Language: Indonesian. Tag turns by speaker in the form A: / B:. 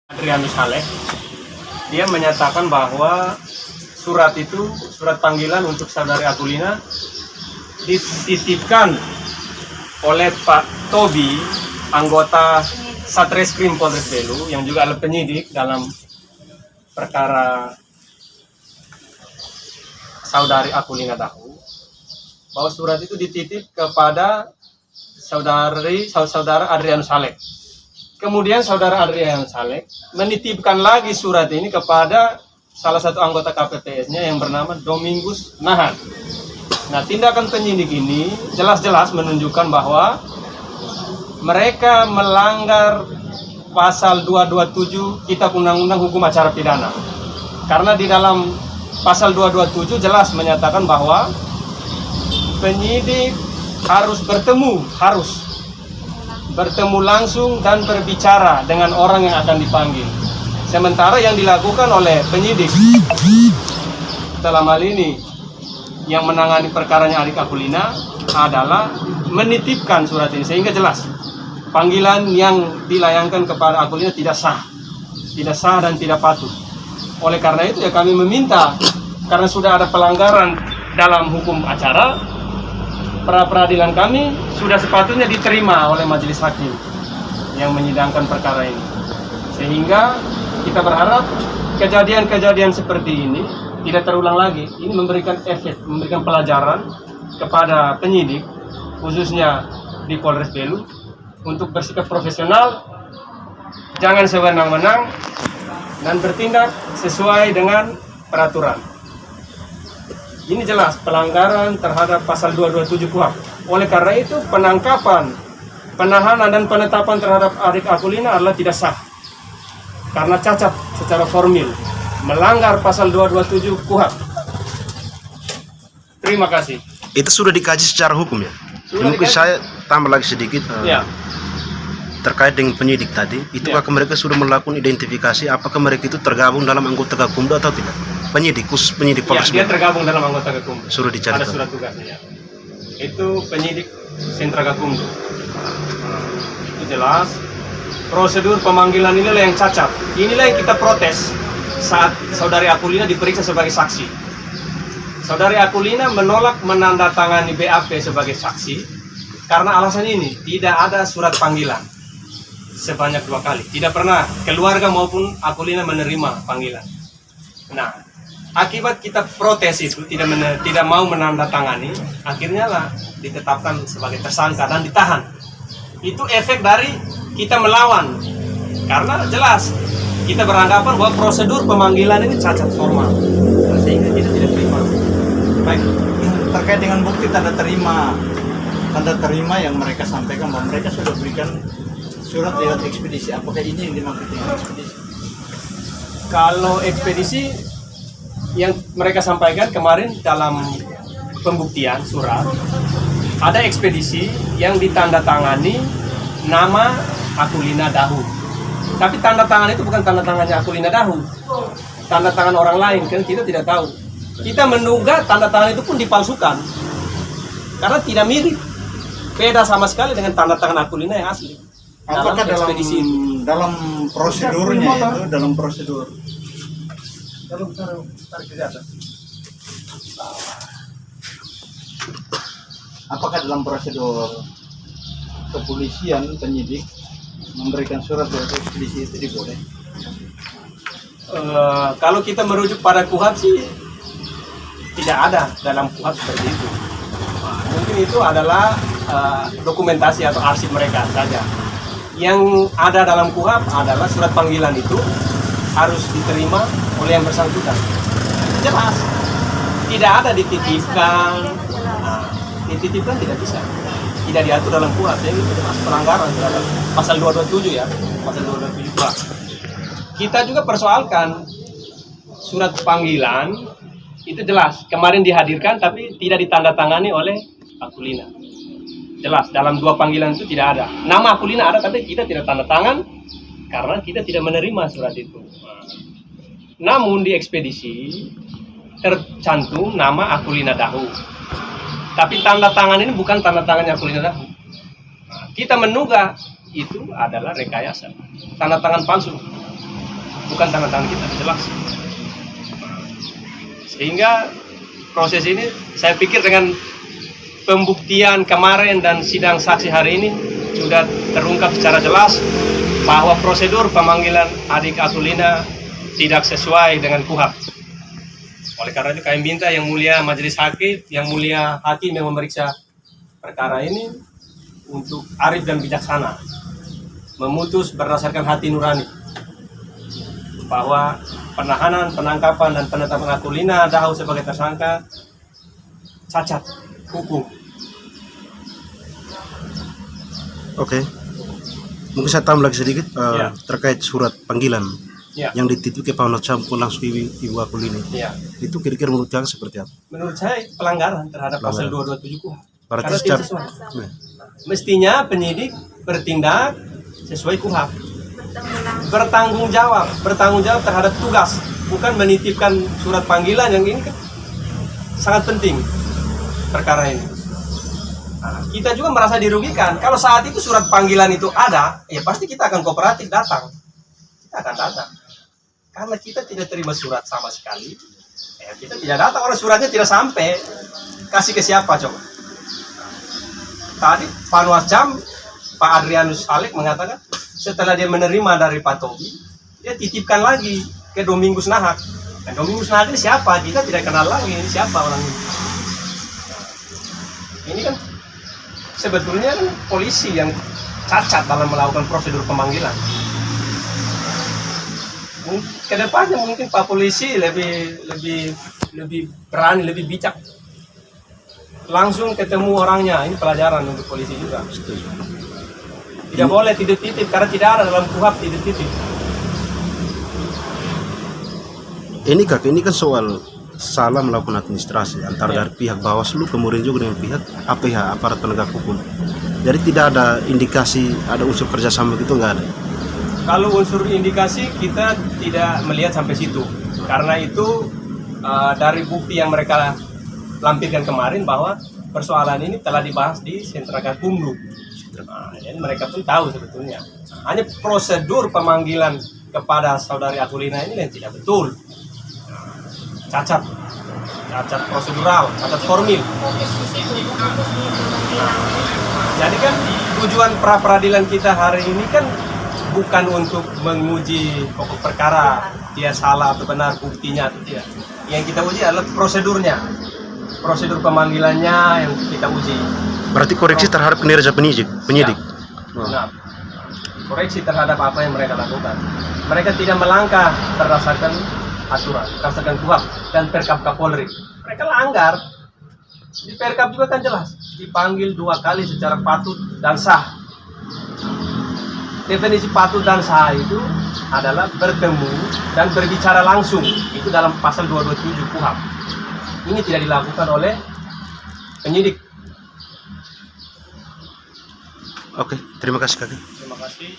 A: Adrianus Halek, dia menyatakan bahwa surat panggilan untuk saudari Aquilina dititipkan oleh Pak Tobi, anggota Satreskrim Polres Belu yang juga adalah penyidik dalam perkara saudari Aquilina Dahu, bahwa surat itu dititip kepada saudara Adrianus Halek. Kemudian saudara Adrianus Halek menitipkan lagi surat ini kepada salah satu anggota KPPS-nya yang bernama Domingus Nahan. Nah, tindakan penyidik ini jelas-jelas menunjukkan bahwa mereka melanggar pasal 227 Kitab Undang-Undang Hukum Acara Pidana. Karena di dalam pasal 227 jelas menyatakan bahwa penyidik harus bertemu langsung dan berbicara dengan orang yang akan dipanggil. Sementara yang dilakukan oleh penyidik dalam hal ini yang menangani perkaranya adik Aquilina adalah menitipkan surat ini, sehingga jelas panggilan yang dilayangkan kepada Aquilina tidak sah dan tidak patut. Oleh karena itu ya kami meminta, karena sudah ada pelanggaran dalam hukum acara, pra-peradilan kami sudah sepatutnya diterima oleh majelis hakim yang menyidangkan perkara ini. Sehingga kita berharap kejadian-kejadian seperti ini tidak terulang lagi. Ini memberikan efek, memberikan pelajaran kepada penyidik, khususnya di Polres Belu, untuk bersikap profesional, jangan sewenang-wenang, dan bertindak sesuai dengan peraturan. Ini jelas pelanggaran terhadap pasal 227 KUHP. Oleh karena itu penangkapan, penahanan dan penetapan terhadap adik Aquilina adalah tidak sah. Karena cacat secara formil, melanggar pasal 227 KUHP. Terima kasih.
B: Itu sudah dikaji secara hukum ya? Mungkin dikaji. Saya tambah lagi sedikit ya. Terkait dengan penyidik tadi, itu apakah mereka sudah melakukan identifikasi apakah mereka itu tergabung dalam anggota Gakumdu atau tidak? Penyidik, khusus penyidik Polres
A: Dia tergabung dalam anggota Gakumdu.
B: Sudah dicari.
A: Ada surat tugasnya. Itu penyidik sentra Gakumdu. Itu jelas. Prosedur pemanggilan inilah yang cacat. Inilah yang kita protes saat saudari Aquilina diperiksa sebagai saksi. Saudari Aquilina menolak menandatangani BAP sebagai saksi karena alasan ini, tidak ada surat panggilan sebanyak 2 kali. Tidak pernah keluarga maupun Aquilina menerima panggilan. Nah, akibat kita protes itu tidak mau menandatangani, akhirnya lah ditetapkan sebagai tersangka dan ditahan. Itu efek dari kita melawan, karena jelas kita beranggapan bahwa prosedur pemanggilan ini cacat formal, sehingga kita tidak terima.
C: Baik, terkait dengan bukti tanda terima yang mereka sampaikan bahwa mereka sudah berikan surat lewat ekspedisi, apakah ini yang dimaksud dengan ekspedisi?
A: Kalau ekspedisi yang mereka sampaikan kemarin dalam pembuktian surat, ada ekspedisi yang ditandatangani nama Aquilina Dahu. Tapi tanda tangan itu bukan tanda tangannya Aquilina Dahu, tanda tangan orang lain, kan kita tidak tahu. Kita menduga tanda tangan itu pun dipalsukan karena tidak mirip, beda sama sekali dengan tanda tangan Aquilina yang asli.
C: Apakah dalam prosedurnya itu, dalam prosedur apakah dalam prosedur kepolisian penyidik memberikan surat dari ekspedisi itu diboleh?
A: Kalau kita merujuk pada KUHP sih tidak ada dalam KUHP seperti itu. Mungkin itu adalah dokumentasi atau arsip mereka saja. Yang ada dalam KUHP adalah surat panggilan itu harus diterima oleh yang bersangkutan. Jelas. Tidak ada dititipkan. Dititipkan tidak bisa. Tidak diatur dalam KUHP. Jadi itu jelas pelanggaran terhadap pasal 227 ya. Pasal 227 KUHP. Kita juga persoalkan surat panggilan itu jelas. Kemarin dihadirkan tapi tidak ditandatangani oleh Aquilina. Jelas dalam 2 panggilan itu tidak ada. Nama Aquilina ada tapi kita tidak tanda tangan karena kita tidak menerima surat itu. Namun di ekspedisi tercantum nama Aquilina Dahu. Tapi tanda tangan ini bukan tanda tangannya Aquilina Dahu. Kita menduga itu adalah rekayasa, tanda tangan palsu. bukan tangan-tangan kita, jelas. Sehingga proses ini saya pikir dengan pembuktian kemarin dan sidang saksi hari ini sudah terungkap secara jelas bahwa prosedur pemanggilan adik Aquilina tidak sesuai dengan KUHP. Oleh karena itu kami minta yang mulia majelis hakim, yang mulia hakim yang memeriksa perkara ini untuk arif dan bijaksana memutus berdasarkan hati nurani bahwa penahanan, penangkapan dan penetapan Aquilina Dahau sebagai tersangka cacat hukum.
B: Oke. Mungkin saya tambah lagi sedikit terkait surat panggilan yang dititik ke Pak Campur langsung Ibu Aquilina. Itu kira-kira menurut Kakak seperti apa?
A: Menurut saya pelanggaran terhadap pasal 227 KUHP.
B: Berarti
A: Karena
B: secara
A: tidak sesuai. Mestinya penyidik bertindak sesuai KUHP. Bertanggung jawab terhadap tugas, bukan menitipkan surat panggilan yang ini kan sangat penting perkara ini. Nah, kita juga merasa dirugikan. Kalau saat itu surat panggilan itu ada, ya pasti kita akan kooperatif datang. Kita akan datang. Karena kita tidak terima surat sama sekali, ya kita tidak datang. Orang suratnya tidak sampai. Kasih ke siapa coba? Tadi Panwascam, Pak Adrianus Alek mengatakan setelah dia menerima dari Pak Tobi, dia titipkan lagi ke Domingus Nahak. Dan Domingus Nahak ini siapa? Kita tidak kenal lagi. Ini siapa orang ini? Ini kan sebetulnya kan polisi yang cacat dalam melakukan prosedur pemanggilan. Kedepannya mungkin Pak Polisi lebih berani, lebih bijak. Langsung ketemu orangnya, ini pelajaran untuk polisi juga. Tidak boleh titip-titip karena tidak ada dalam KUHP titip-titip.
B: ini kan soal salah melakukan administrasi antara dari pihak Bawaslu kemudian juga dengan pihak APH, aparat penegak hukum. Jadi tidak ada indikasi ada unsur kerjasama gitu, nggak ada.
A: Kalau unsur indikasi kita tidak melihat sampai situ, karena itu dari bukti yang mereka lampirkan kemarin bahwa persoalan ini telah dibahas di Sentra Gakumdu. Nah, jadi mereka pun tahu sebetulnya. Hanya prosedur pemanggilan kepada saudari Aquilina ini yang tidak betul. Cacat prosedural, cacat formil. Jadi kan tujuan pra peradilan kita hari ini kan bukan untuk menguji pokok perkara dia salah atau benar buktinya atau tidak. Yang kita uji adalah prosedurnya, prosedur pemanggilannya yang kita uji.
B: Berarti koreksi terhadap kinerja penyidik.
A: Nah, koreksi terhadap apa yang mereka lakukan. Mereka tidak melangkah berdasarkan aturan, berdasarkan KUHP dan Perkap Kapolri. Mereka langgar. Di Perkap juga kan jelas, dipanggil 2 kali secara patut dan sah. Definisi patut dan sah itu adalah bertemu dan berbicara langsung. Itu dalam pasal 227 KUHP. Ini tidak dilakukan oleh penyidik.
B: Oke, terima kasih Kakak.
A: Terima kasih.